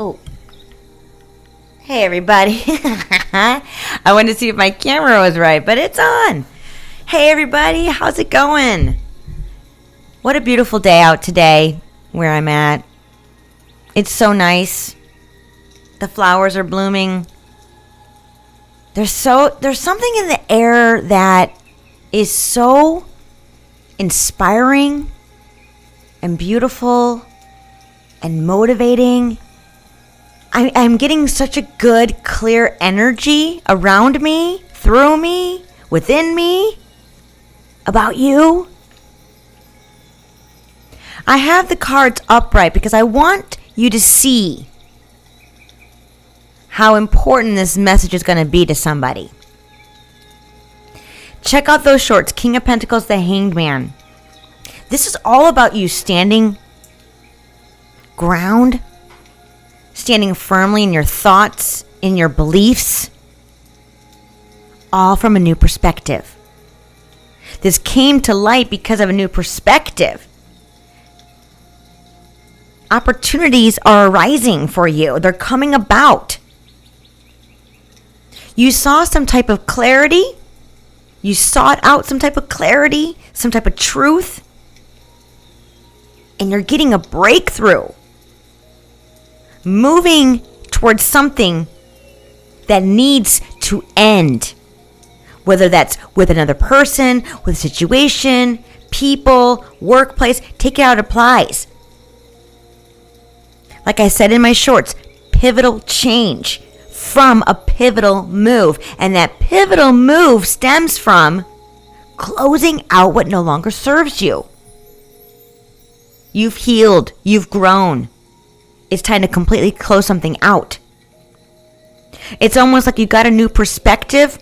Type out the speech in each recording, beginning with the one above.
Oh. Hey, everybody. I wanted to see if my camera was right, but it's on. Hey, everybody. How's it going? What a beautiful day out today where I'm at. It's so nice. The flowers are blooming. There's something in the air that is so inspiring and beautiful and motivating. I'm getting such a good, clear energy around me, through me, within me, about you. I have the cards upright because I want you to see how important this message is going to be to somebody. Check out those shorts, King of Pentacles, the Hanged Man. This is all about you standing ground, standing firmly in your thoughts, in your beliefs, all from a new perspective. This came to light because of a new perspective. Opportunities are arising for you. They're coming about. You saw some type of clarity. You sought out some type of clarity, some type of truth. And you're getting a breakthrough. Moving towards something that needs to end. Whether that's with another person, with a situation, people, workplace, take it how it applies. Like I said in my shorts, pivotal change from a pivotal move. And that pivotal move stems from closing out what no longer serves you. You've healed. You've grown. It's time to completely close something out. It's almost like you got a new perspective,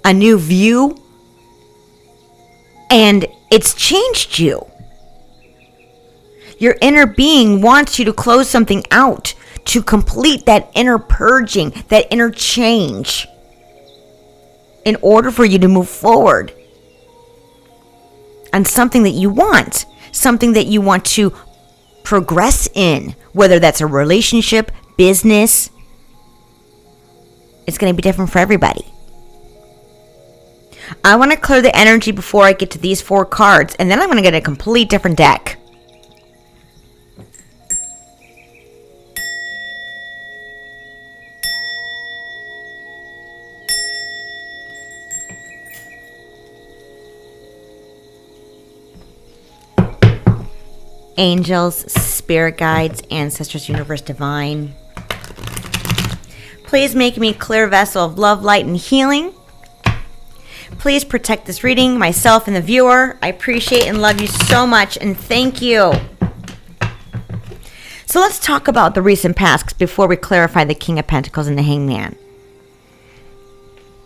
a new view, and it's changed you. Your inner being wants you to close something out, to complete that inner purging, that inner change, in order for you to move forward on something that you want, something that you want to progress in, whether that's a relationship, business. It's going to be different for everybody. I want to clear the energy before I get to these 4 cards, and then I'm going to get a complete different deck. Angels, spirit guides, ancestors, universe, divine. Please make me a clear vessel of love, light, and healing. Please protect this reading, myself, and the viewer. I appreciate and love you so much, and thank you. So let's talk about the recent past before we clarify the King of Pentacles and the Hanged Man.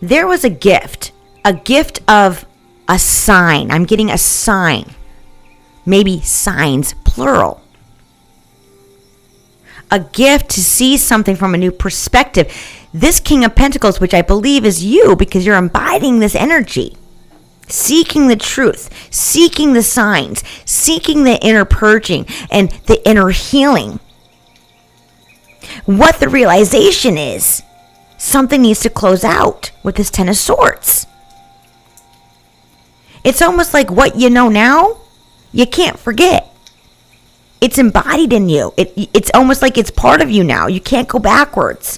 There was a gift of a sign. I'm getting a sign. Maybe signs, plural. A gift to see something from a new perspective. This King of Pentacles, which I believe is you because you're embodying this energy. Seeking the truth, seeking the signs, seeking the inner purging and the inner healing. What the realization is, something needs to close out with this 10 of Swords. It's almost like what you know now, you can't forget. It's embodied in you. It's almost like it's part of you now. You can't go backwards.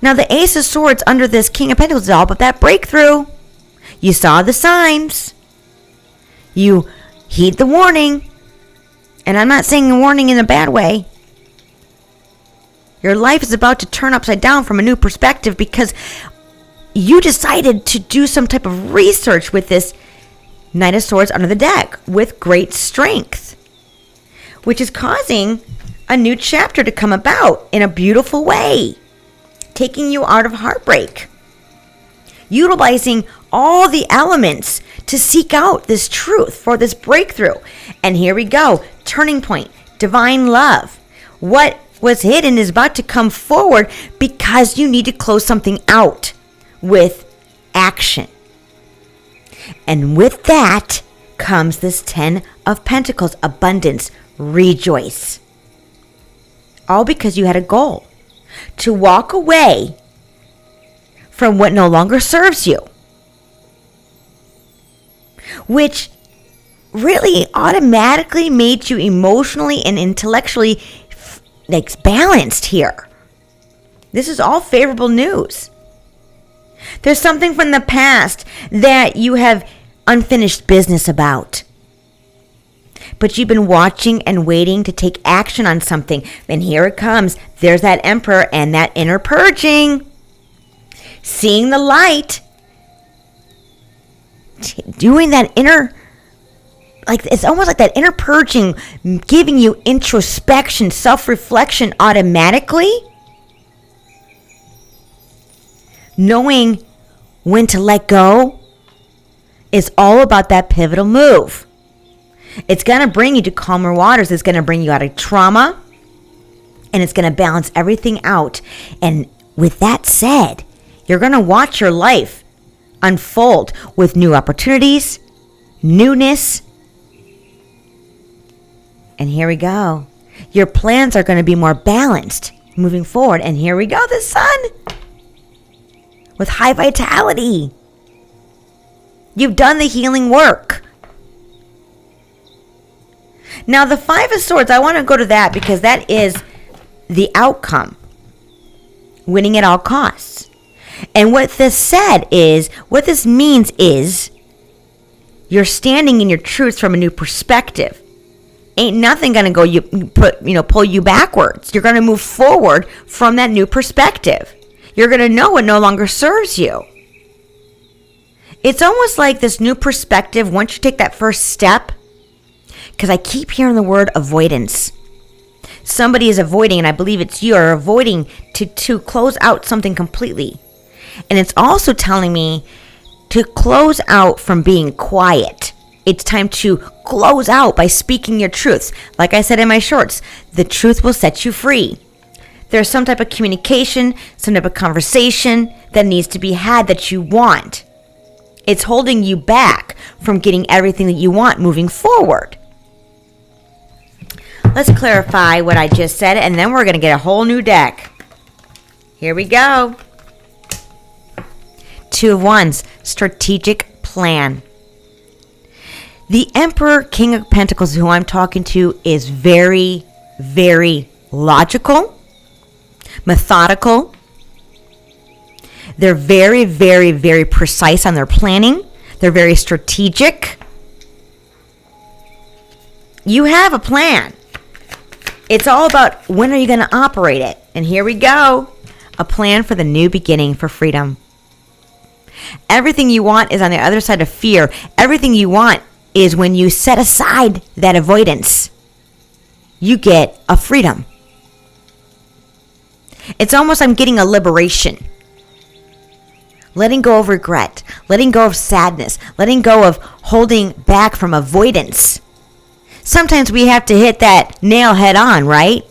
Now the Ace of Swords under this King of Pentacles is all about that breakthrough. You saw the signs. You heed the warning. And I'm not saying a warning in a bad way. Your life is about to turn upside down from a new perspective because you decided to do some type of research with this Knight of Swords under the deck with great strength, which is causing a new chapter to come about in a beautiful way, taking you out of heartbreak, utilizing all the elements to seek out this truth for this breakthrough. And here we go, turning point, divine love. What was hidden is about to come forward because you need to close something out with action. And with that comes this 10 of Pentacles, abundance, rejoice. All because you had a goal to walk away from what no longer serves you, which really automatically made you emotionally and intellectually balanced here. This is all favorable news. There's something from the past that you have unfinished business about, but you've been watching and waiting to take action on something. And here it comes. There's that Emperor and that inner purging. Seeing the light. Doing that inner, it's almost like that inner purging, giving you introspection, self-reflection automatically. Knowing when to let go is all about that pivotal move. It's going to bring you to calmer waters. It's going to bring you out of trauma. And it's going to balance everything out. And with that said, you're going to watch your life unfold with new opportunities, newness. And here we go. Your plans are going to be more balanced moving forward. And here we go, the sun. With high vitality. You've done the healing work. Now, the Five of Swords, I want to go to that because that is the outcome. Winning at all costs. And what this means is you're standing in your truth from a new perspective. Ain't nothing going to pull you backwards. You're going to move forward from that new perspective. You're going to know what no longer serves you. It's almost like this new perspective, once you take that first step, because I keep hearing the word avoidance. Somebody is avoiding, and I believe it's you, are avoiding to close out something completely. And it's also telling me to close out from being quiet. It's time to close out by speaking your truths. Like I said in my shorts, the truth will set you free. There's some type of communication, some type of conversation that needs to be had that you want. It's holding you back from getting everything that you want moving forward. Let's clarify what I just said, and then we're going to get a whole new deck. Here we go. Two of Wands, strategic plan. The Emperor, King of Pentacles, who I'm talking to, is very, very logical, methodical. They're very, very, very precise on their planning. They're very strategic. You have a plan. It's all about when are you going to operate it. And here we go. A plan for the new beginning, for freedom. Everything you want is on the other side of fear. Everything you want is when you set aside that avoidance. You get a freedom. It's almost I'm getting a liberation. Letting go of regret. Letting go of sadness. Letting go of holding back from avoidance. Sometimes we have to hit that nail head on, right?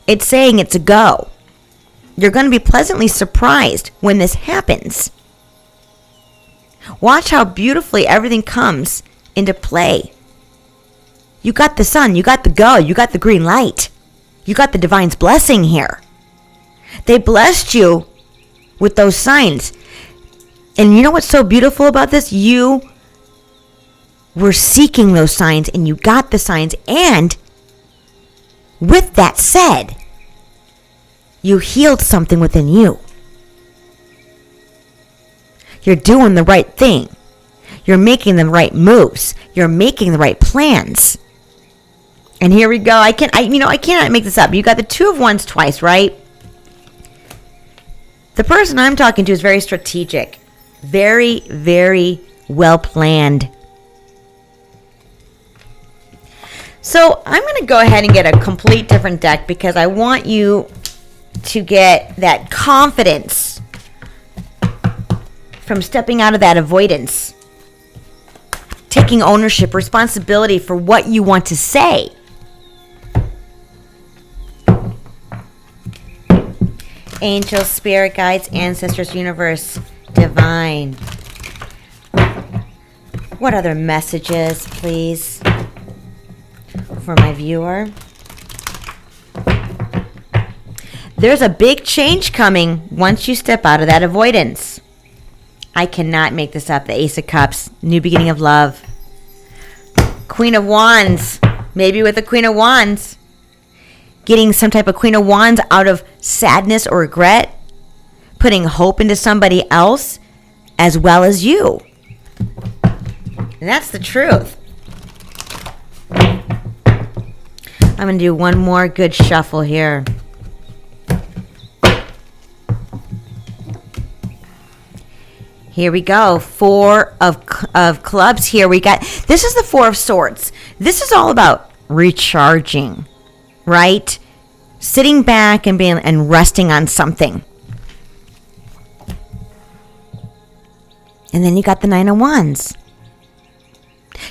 It's saying it's a go. You're going to be pleasantly surprised when this happens. Watch how beautifully everything comes into play. You got the sun, you got the go, you got the green light. You got the divine's blessing here. They blessed you with those signs. And you know what's so beautiful about this? You were seeking those signs and you got the signs. And with that said, you healed something within you. You're doing the right thing. You're making the right moves. You're making the right plans. And here we go. I cannot make this up. You got the Two of Wands twice, right? The person I'm talking to is very strategic. Very, very well planned. So I'm going to go ahead and get a complete different deck because I want you to get that confidence from stepping out of that avoidance. Taking ownership, responsibility for what you want to say. Angels, spirit guides, ancestors, universe, divine. What other messages, please, for my viewer? There's a big change coming once you step out of that avoidance. I cannot make this up. The Ace of Cups, new beginning of love. Queen of Wands, maybe with the Queen of Wands. Getting some type of Queen of Wands out of sadness or regret. Putting hope into somebody else as well as you. And that's the truth. I'm going to do one more good shuffle here. Here we go. Four of clubs here. We got, this is the Four of Swords. This is all about recharging, right? Sitting back and resting on something. And then you got the Nine of Wands.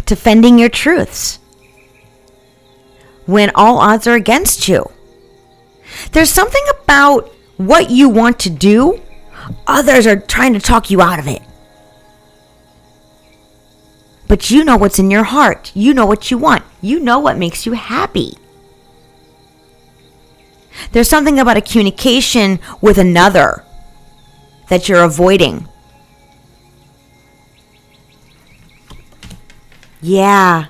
Defending your truths when all odds are against you. There's something about what you want to do. Others are trying to talk you out of it. But you know what's in your heart. You know what you want. You know what makes you happy. There's something about a communication with another that you're avoiding. Yeah.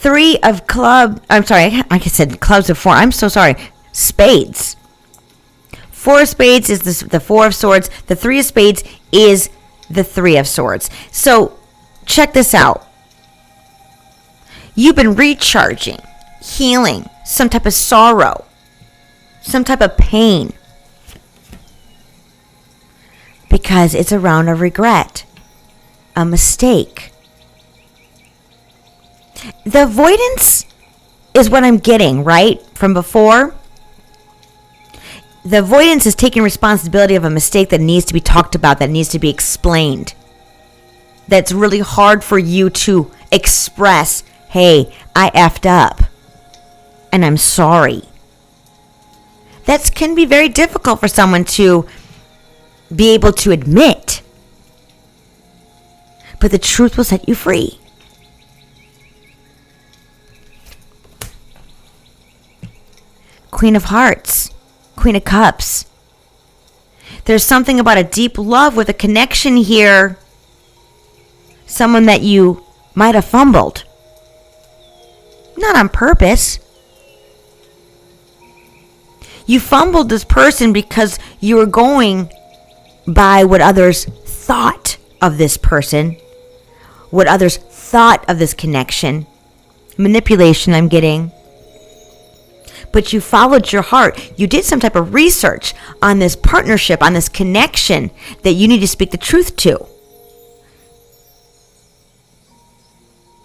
I'm sorry, like I said, clubs of four. I'm so sorry. Spades. Four of Spades is the Four of Swords. The Three of Spades is the Three of Swords. So check this out. You've been recharging, healing, some type of sorrow, some type of pain. Because it's a round of regret, a mistake. The avoidance is what I'm getting, right? From before. The avoidance is taking responsibility of a mistake that needs to be talked about, that needs to be explained. That's really hard for you to express, hey, I effed up and I'm sorry. That can be very difficult for someone to be able to admit. But the truth will set you free. Queen of Hearts. Queen of Cups. There's something about a deep love with a connection here. Someone that you might have fumbled. Not on purpose. You fumbled this person because you were going by what others thought of this person. What others thought of this connection. Manipulation I'm getting. But you followed your heart. You did some type of research on this partnership, on this connection that you need to speak the truth to.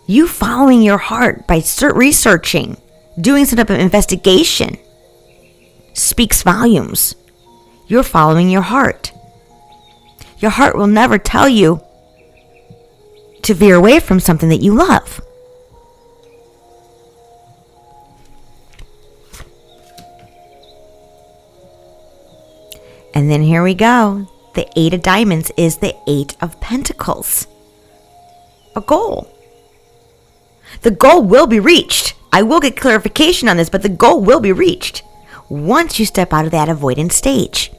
You following your heart by researching, doing some type of investigation, speaks volumes. You're following your heart. Your heart will never tell you to veer away from something that you love. And then here we go. The Eight of Diamonds is the Eight of Pentacles. A goal. The goal will be reached. I will get clarification on this, but the goal will be reached once you step out of that avoidance stage.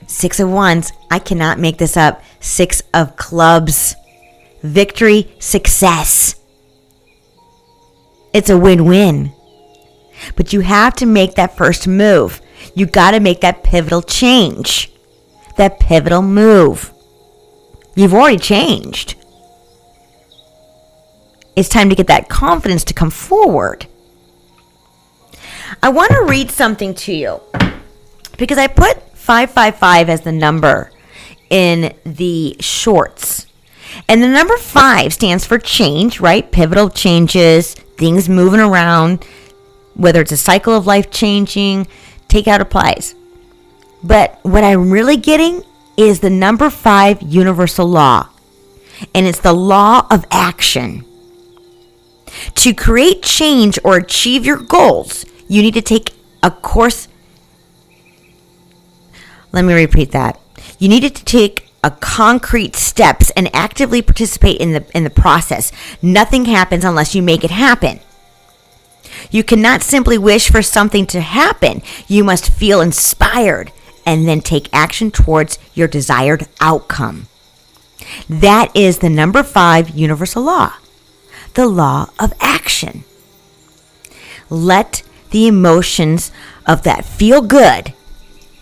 Six of Wands. I cannot make this up. Six of Clubs. Victory, success. It's a win-win. But you have to make that first move. You got to make that pivotal change. That pivotal move. You've already changed. It's time to get that confidence to come forward. I want to read something to you because I put 555 as the number in the shorts. And the number 5 stands for change, right? Pivotal changes, things moving around. Whether it's a cycle of life changing, takeout applies. But what I'm really getting is the number 5 universal law. And it's the law of action. To create change or achieve your goals, you need to take a course. Let me repeat that. You need to take concrete steps and actively participate in the process. Nothing happens unless you make it happen. You cannot simply wish for something to happen. You must feel inspired and then take action towards your desired outcome. That is the number 5 universal law, the law of action. Let the emotions of that feel good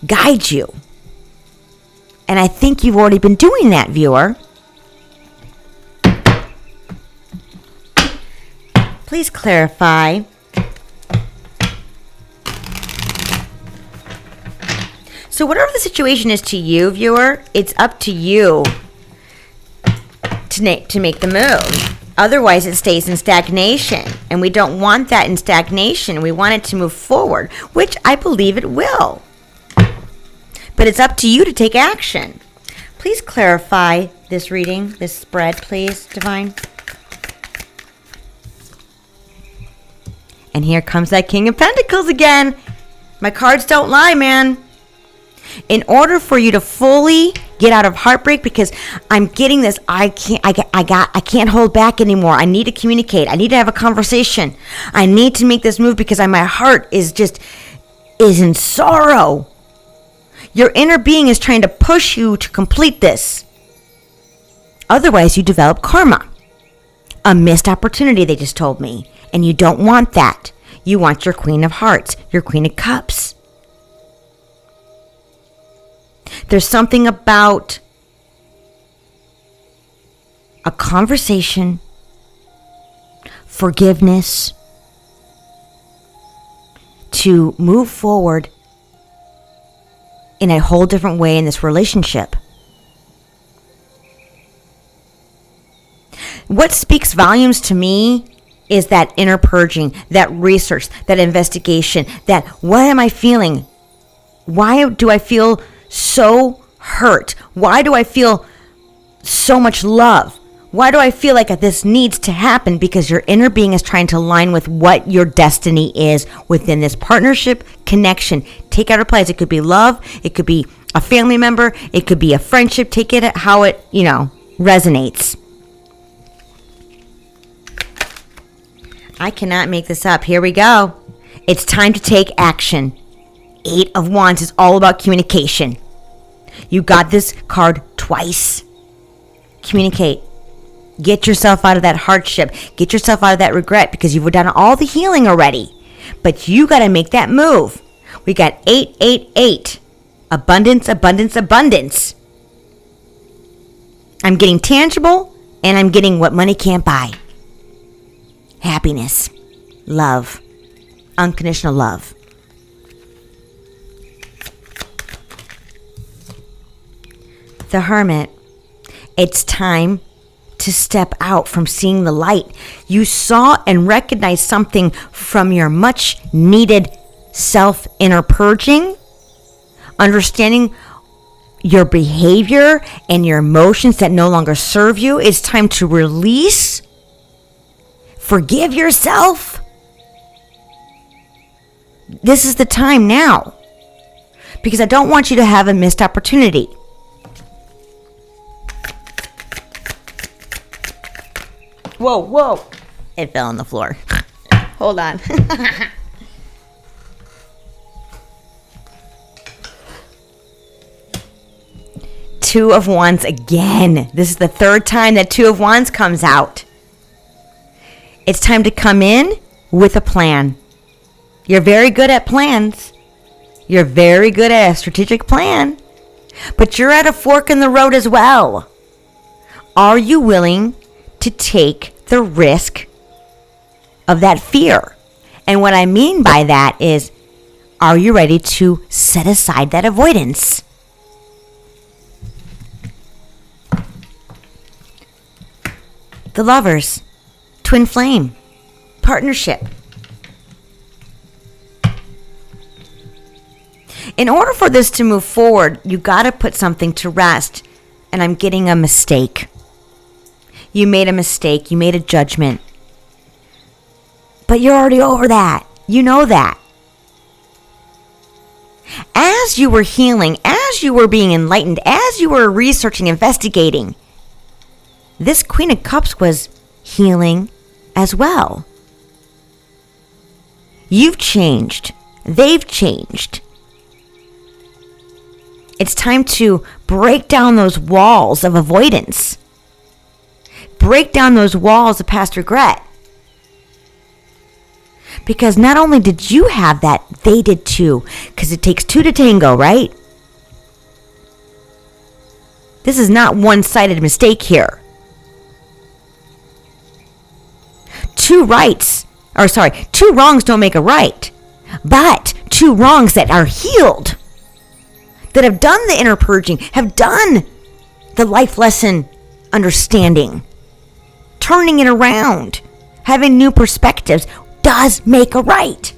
guide you. And I think you've already been doing that, viewer. Please clarify. So whatever the situation is to you, viewer, it's up to you to make the move. Otherwise, it stays in stagnation. And we don't want that in stagnation. We want it to move forward, which I believe it will. But it's up to you to take action. Please clarify this reading, this spread, please, Divine. And here comes that King of Pentacles again. My cards don't lie, man. In order for you to fully get out of heartbreak, because I'm getting this, I can't hold back anymore. I need to communicate. I need to have a conversation. I need to make this move because my heart is in sorrow. Your inner being is trying to push you to complete this. Otherwise, you develop karma. A missed opportunity, they just told me. And you don't want that. You want your Queen of Hearts, your Queen of Cups. There's something about a conversation, forgiveness, to move forward in a whole different way in this relationship. What speaks volumes to me is that inner purging, that research, that investigation, that what am I feeling? Why do I feel so hurt? Why do I feel so much love? Why do I feel like this needs to happen? Because your inner being is trying to align with what your destiny is within this partnership connection. Take out a place. It could be love. It could be a family member. It could be a friendship. Take it how it, resonates. I cannot make this up. Here we go. It's time to take action. 8 of Wands is all about communication. You got this card twice. Communicate. Get yourself out of that hardship. Get yourself out of that regret because you've done all the healing already. But you got to make that move. We got 888. Abundance, abundance, abundance. I'm getting tangible and I'm getting what money can't buy. Happiness. Love. Unconditional love. The Hermit. It's time to step out from seeing the light. You saw and recognized something from your much needed self inner purging, understanding your behavior and your emotions that no longer serve you. It's time to release, forgive yourself. This is the time now, because I don't want you to have a missed opportunity. Whoa, whoa. It fell on the floor. Hold on. 2 of Wands again. This is the 3rd time that 2 of Wands comes out. It's time to come in with a plan. You're very good at plans. You're very good at a strategic plan. But you're at a fork in the road as well. Are you willing to take the risk of that fear? And what I mean by that is, are you ready to set aside that avoidance? The Lovers, twin flame, partnership. In order for this to move forward, you got to put something to rest. And I'm getting a mistake. You made a mistake. You made a judgment. But you're already over that. You know that. As you were healing, as you were being enlightened, as you were researching, investigating, this Queen of Cups was healing as well. You've changed. They've changed. It's time to break down those walls of avoidance. Break down those walls of past regret. Because not only did you have that, they did too. Because it takes two to tango, right? This is not one-sided mistake here. Two wrongs don't make a right. But two wrongs that are healed, that have done the inner purging, have done the life lesson understanding, turning it around, having new perspectives, does make a right.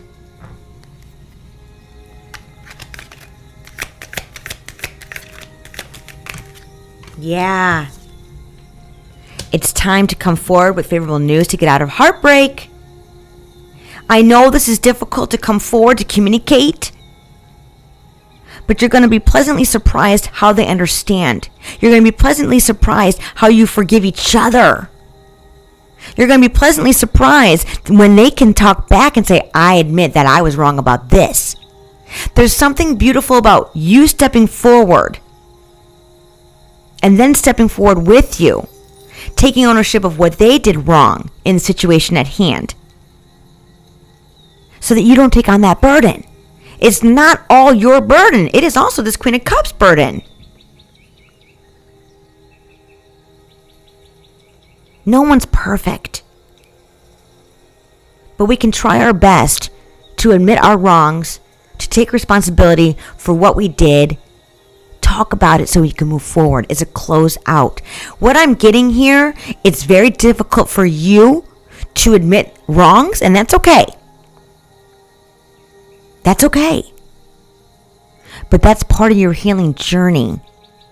Yeah. It's time to come forward with favorable news to get out of heartbreak. I know this is difficult to come forward to communicate, but you're going to be pleasantly surprised how they understand. You're going to be pleasantly surprised how you forgive each other. You're going to be pleasantly surprised when they can talk back and say, I admit that I was wrong about this. There's something beautiful about you stepping forward and then stepping forward with you, taking ownership of what they did wrong in the situation at hand so that you don't take on that burden. It's not all your burden. It is also this Queen of Cups burden. No one's perfect. But we can try our best to admit our wrongs, to take responsibility for what we did, talk about it so we can move forward. It's a close out. What I'm getting here, it's very difficult for you to admit wrongs, and that's okay. That's okay. But that's part of your healing journey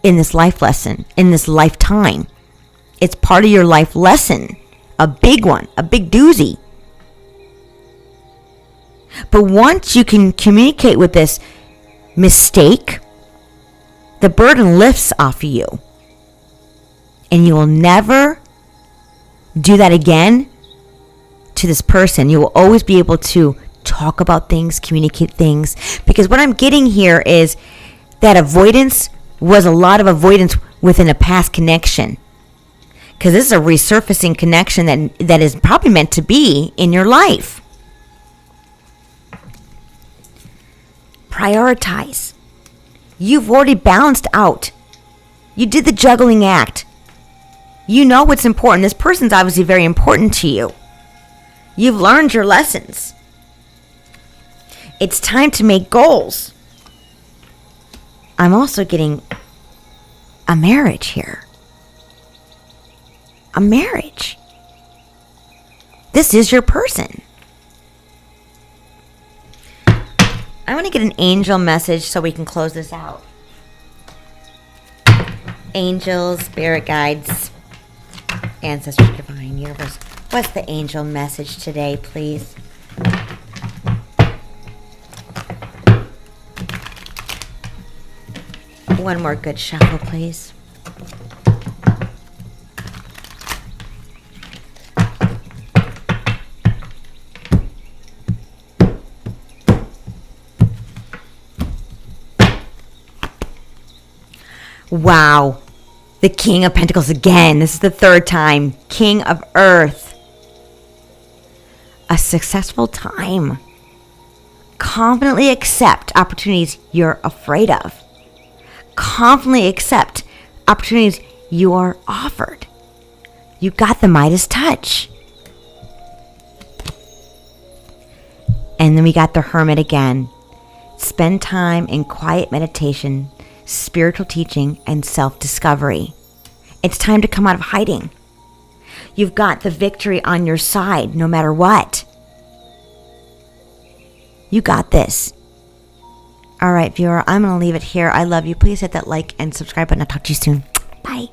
in this life lesson, in this lifetime. It's part of your life lesson. A big one, a big doozy. But once you can communicate with this mistake, the burden lifts off of you. And you will never do that again to this person. You will always be able to talk about things, communicate things. Because what I'm getting here is that avoidance was a lot of avoidance within a past connection. Because this is a resurfacing connection that is probably meant to be in your life. Prioritize. You've already balanced out. You did the juggling act. You know what's important. This person's obviously very important to you. You've learned your lessons. It's time to make goals. I'm also getting a marriage here. A marriage. This is your person. I want to get an angel message so we can close this out. Angels, spirit guides, ancestors, divine universe. What's the angel message today, please? One more good shuffle, please. Wow. The King of Pentacles again. This is the third time. King of Earth. A successful time. Confidently accept opportunities you're afraid of. Confidently accept opportunities you are offered. You got the Midas touch. And then we got the Hermit again. Spend time in quiet meditation, spiritual teaching, and self-discovery. It's time to come out of hiding. You've got the victory on your side no matter what. You got this. All right, viewer, I'm going to leave it here. I love you. Please hit that like and subscribe button. I'll talk to you soon. Bye.